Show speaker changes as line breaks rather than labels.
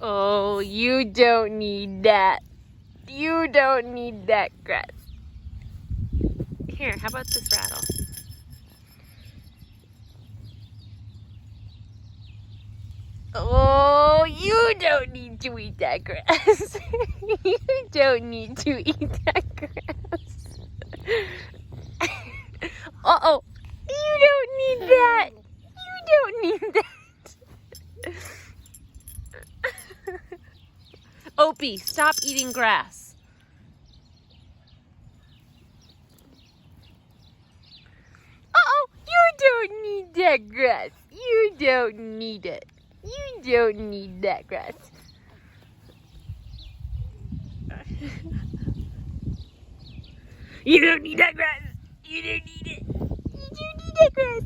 Oh, you don't need that. You don't need that grass. Here, how about this rattle? Oh, you don't need to eat that grass. You don't need to eat that grass. Uh-oh. You don't need that. You don't need that. Opie, stop eating grass. Uh-oh, you don't need that grass. You don't need it. You don't need that grass. You don't need that grass. You don't need it. You don't need that grass.